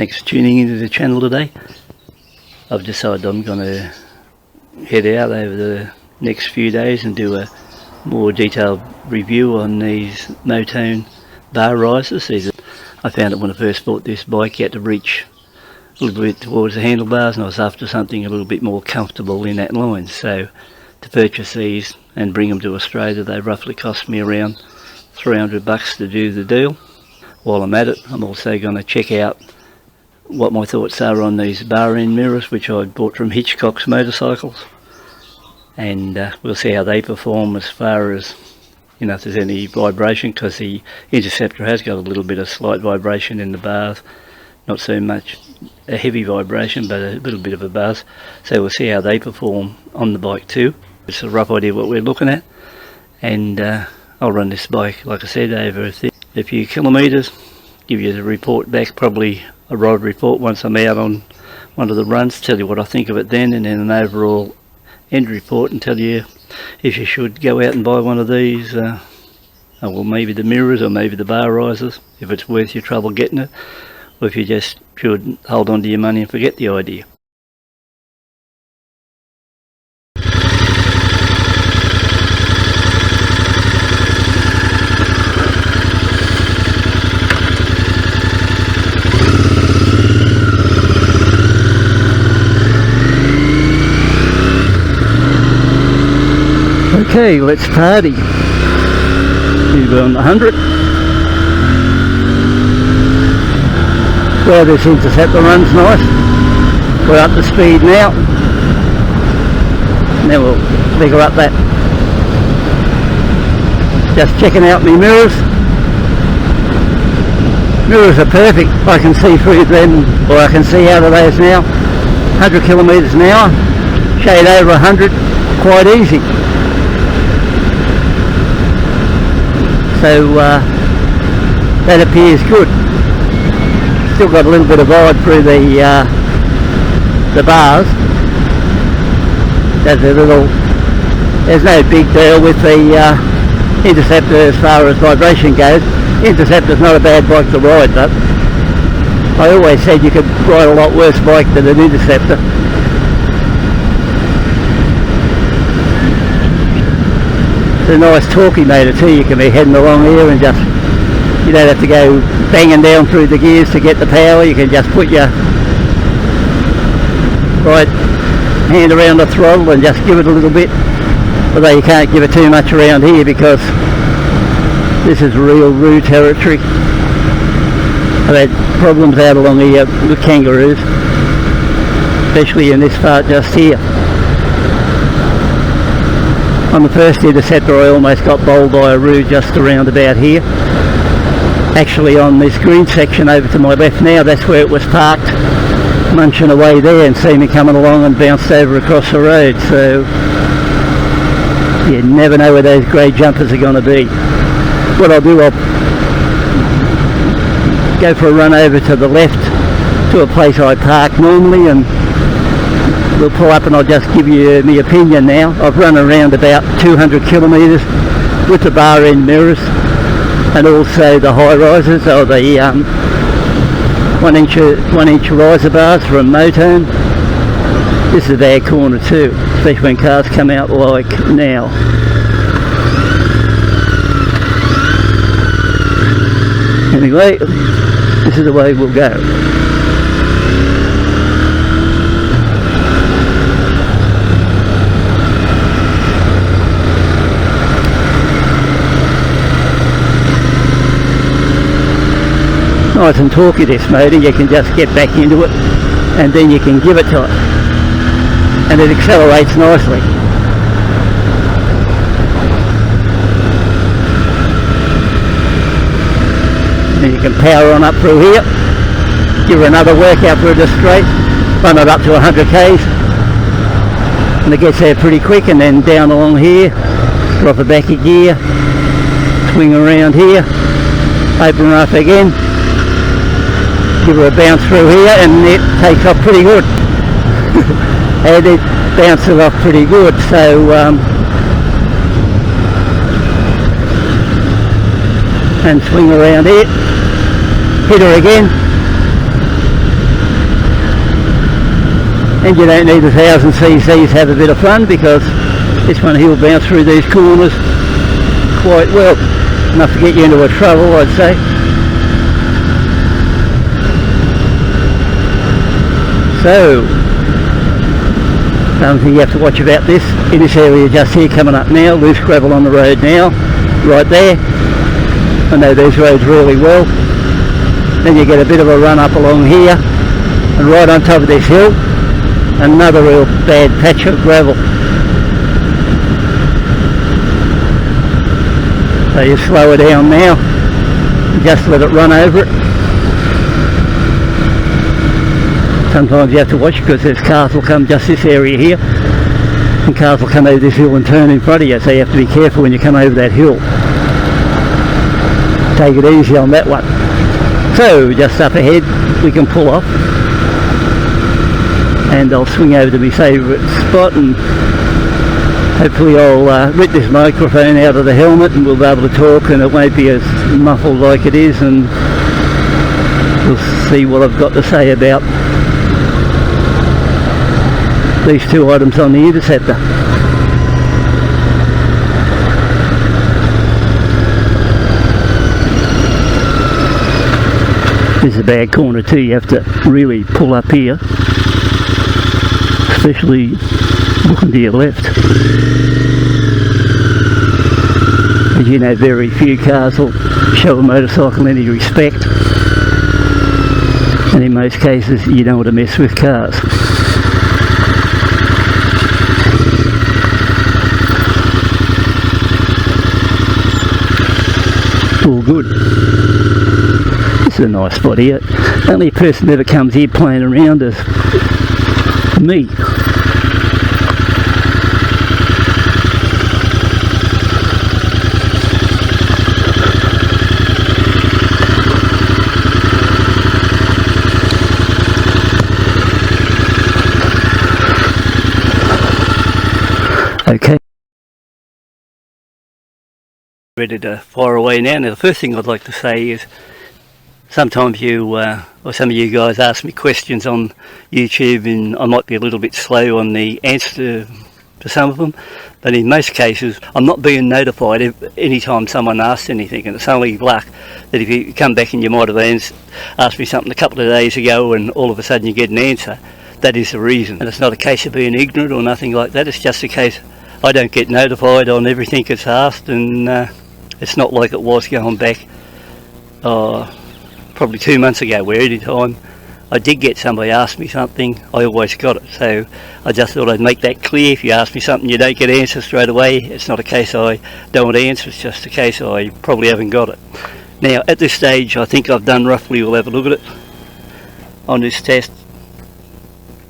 Thanks for tuning into the channel today. I've decided I'm going to head out over the next few days and do a more detailed review on these Motone bar risers. I found that when I first bought this bike you had to reach a little bit towards the handlebars, and I was after something a little bit more comfortable in that line. So to purchase these and bring them to Australia, they roughly cost me around $300 to do the deal. While I'm at it, I'm also going to check out what my thoughts are on these bar end mirrors, which I bought from Hitchcock's Motorcycles, and we'll see how they perform as far as, you know, if there's any vibration, because the Interceptor has got a little bit of slight vibration in the bars, not so much a heavy vibration but a little bit of a buzz. So we'll see how they perform on the bike too. It's a rough idea what we're looking at, and I'll run this bike, like I said, over a few kilometres, give you the report back, probably a ride report once I'm out on one of the runs, tell you what I think of it then, and then an overall end report and tell you if you should go out and buy one of these, well, maybe the mirrors or maybe the bar risers, if it's worth your trouble getting it, or if you just should hold on to your money and forget the idea. Okay, let's party. We're on 100. Well, this Interceptor runs nice. We're up to speed now. And then we'll figure up that. Just checking out my mirrors. Mirrors are perfect. I can see through them, or I can see out of those now. 100 kilometres an hour. Shade over 100, quite easy. So that appears good. Still got a little bit of vibe through the bars. There's no big deal with the Interceptor as far as vibration goes. Interceptor's not a bad bike to ride, but I always said you could ride a lot worse bike than an Interceptor. It's a nice talky motor too. You can be heading along here and just, you don't have to go banging down through the gears to get the power. You can just put your right hand around the throttle and just give it a little bit, although you can't give it too much around here because this is real roo territory. I've had problems out along here with kangaroos, especially in this part just here. On the first Interceptor I almost got bowled by a roo just around about here. Actually on this green section over to my left now, that's where it was parked, munching away there, and see me coming along and bounced over across the road. So you never know where those grey jumpers are going to be. What I'll do, I'll go for a run over to the left to a place I park normally, and we'll pull up and I'll just give you my opinion now. I've run around about 200 kilometres with the bar end mirrors and also the high risers, or the 1 inch riser bars from Motone. This is a bad corner too, especially when cars come out like now. Anyway, this is the way we'll go. Nice and torquey this motor. You can just get back into it and then you can give it to it, and it accelerates nicely. Then you can power on up through here, give her another workout through the straight, run it up to 100 k's, and it gets there pretty quick, and then down along here, drop it back a gear, swing around here, open her up again, give her a bounce through here, and it takes off pretty good. And it bounces off pretty good. So and swing around here, hit her again, and you don't need 1000 cc's to have a bit of fun, because this one here will bounce through these corners quite well, enough to get you into a trouble, I'd say. So, something you have to watch about this, in this area just here coming up now, loose gravel on the road now, right there. I know these roads really well. Then you get a bit of a run up along here, and right on top of this hill, another real bad patch of gravel. So you slow it down now, and just let it run over it. Sometimes you have to watch, because there's cars will come just this area here, and cars will come over this hill and turn in front of you, so you have to be careful when you come over that hill. Take it easy on that one. So just up ahead we can pull off, and I'll swing over to my favourite spot, and hopefully I'll rip this microphone out of the helmet and we'll be able to talk, and it won't be as muffled like it is, and we'll see what I've got to say about these two items on the Interceptor. This is a bad corner too, you have to really pull up here, especially looking to your left. As you know, very few cars will show a motorcycle any respect, and in most cases you don't want to mess with cars. All good. This is a nice spot here. The only person that ever comes here playing around is me. Okay. Ready to fire away now. Now the first thing I'd like to say is, sometimes you or some of you guys ask me questions on YouTube, and I might be a little bit slow on the answer to some of them, but in most cases I'm not being notified anytime someone asks anything, and it's only luck that if you come back and you might have asked me something a couple of days ago and all of a sudden you get an answer, that is the reason. And it's not a case of being ignorant or nothing like that, it's just a case I don't get notified on everything that's asked, and it's not like it was going back probably 2 months ago, where any time I did get somebody ask me something, I always got it. So I just thought I'd make that clear. If you ask me something you don't get answers straight away, it's not a case I don't want to answer, it's just a case I probably haven't got it. Now at this stage I think I've done roughly, we'll have a look at it on this test,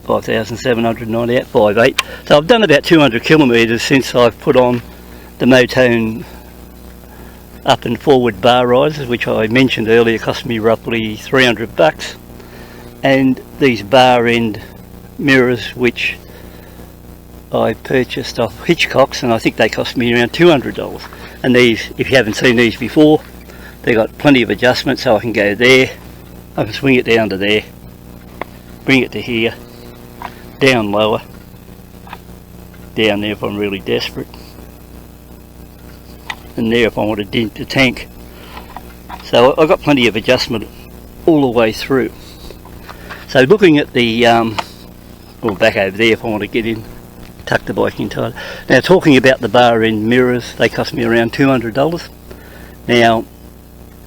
5,798, 5.8. So I've done about 200 kilometres since I've put on the Motone up and forward bar risers, which I mentioned earlier cost me roughly $300, and these bar end mirrors which I purchased off Hitchcock's, and I think they cost me around $200. And these, if you haven't seen these before, they got plenty of adjustments, so I can go there, I can swing it down to there, bring it to here, down lower, down there if I'm really desperate, and there if I want to dent the tank. So I've got plenty of adjustment all the way through. So looking at the well, back over there if I want to get in, tuck the bike in tight. Now talking about the bar end mirrors, they cost me around $200. Now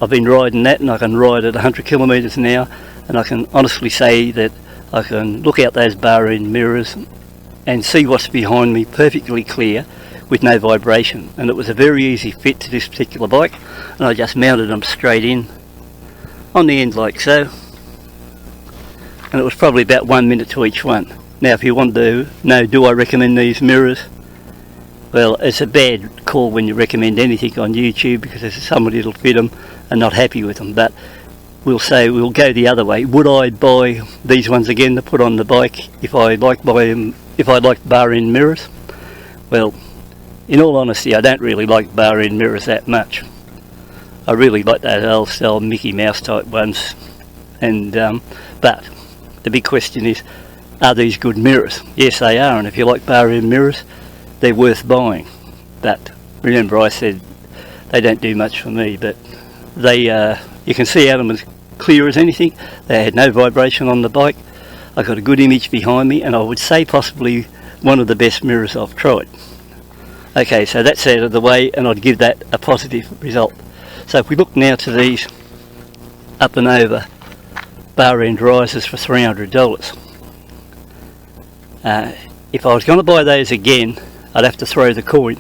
I've been riding that, and I can ride at 100 kilometres now, and I can honestly say that I can look out those bar end mirrors and see what's behind me perfectly clear with no vibration. And it was a very easy fit to this particular bike, and I just mounted them straight in on the end like so, and it was probably about 1 minute to each one. Now if you want to know, do I recommend these mirrors? Well, it's a bad call when you recommend anything on YouTube, because there's somebody that'll fit them and not happy with them. But we'll say we'll go the other way. Would I buy these ones again to put on the bike if I like bar end mirrors? Well, in all honesty, I don't really like bar end mirrors that much. I really like those old style Mickey Mouse type ones, and but the big question is, are these good mirrors? Yes, they are, and if you like bar end mirrors, they're worth buying. But remember, I said they don't do much for me, but they, you can see out of them as clear as anything. They had no vibration on the bike. I got a good image behind me, and I would say possibly one of the best mirrors I've tried. Okay, so that's out of the way, and I'd give that a positive result. So if we look now to these up and over bar end risers for $300. If I was going to buy those again, I'd have to throw the coin.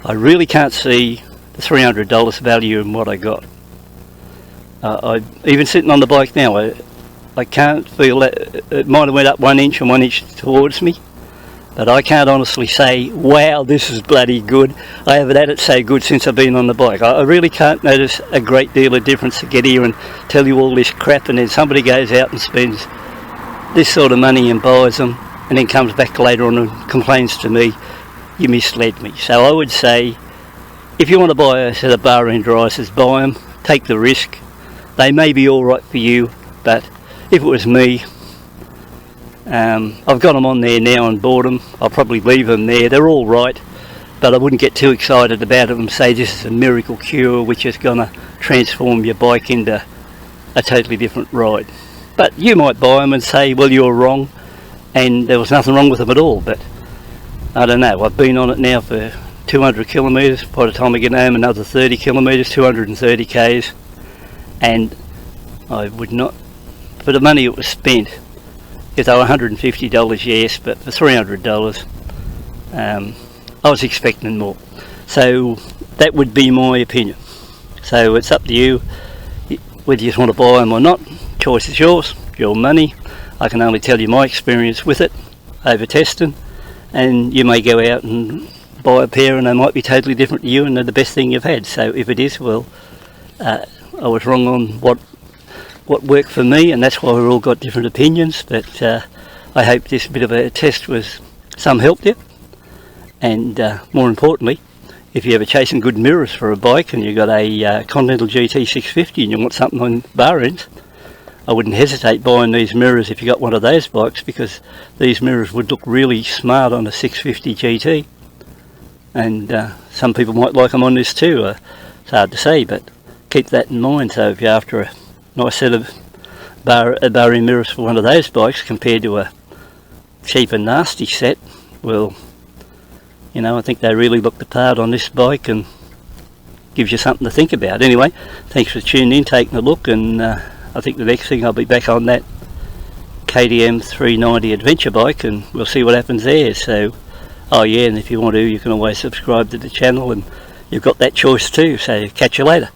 I really can't see the $300 value in what I got. Even sitting on the bike now, I can't feel that. It might have went up 1 inch and 1 inch towards me, but I can't honestly say, wow, this is bloody good. I haven't had it so good since I've been on the bike. I really can't notice a great deal of difference to get here and tell you all this crap, and then somebody goes out and spends this sort of money and buys them, and then comes back later on and complains to me, you misled me. So I would say, if you want to buy a set of bar end risers, buy them, take the risk. They may be alright for you, but if it was me, I've got them on there now and bought them. I'll probably leave them there. They're all right, but I wouldn't get too excited about it and say this is a miracle cure which is going to transform your bike into a totally different ride. But you might buy them and say, well, you're wrong, and there was nothing wrong with them at all. But I don't know, I've been on it now for 200 kilometres. By the time I get home, another 30 kilometres, 230 k's, and I would not, for the money it was spent, if they were $150, yes, but for $300, I was expecting more. So that would be my opinion. So it's up to you whether you just want to buy them or not. Choice is yours, your money. I can only tell you my experience with it over testing, and you may go out and buy a pair and they might be totally different to you and they're the best thing you've had. So if it is, well, I was wrong on what worked for me, and that's why we've all got different opinions. But I hope this bit of a test was some help you, and more importantly, if you're ever chasing good mirrors for a bike and you've got a Continental GT 650 and you want something on bar ends, I wouldn't hesitate buying these mirrors if you got one of those bikes, because these mirrors would look really smart on a 650 GT, and some people might like them on this too. It's hard to say, but keep that in mind. So if you're after a nice set of bar end mirrors for one of those bikes compared to a cheap and nasty set, well, you know, I think they really look the part on this bike and gives you something to think about. Anyway, thanks for tuning in, taking a look, and I think the next thing I'll be back on that KTM 390 adventure bike, and we'll see what happens there. So, oh yeah, and if you want to, you can always subscribe to the channel, and you've got that choice too. So catch you later.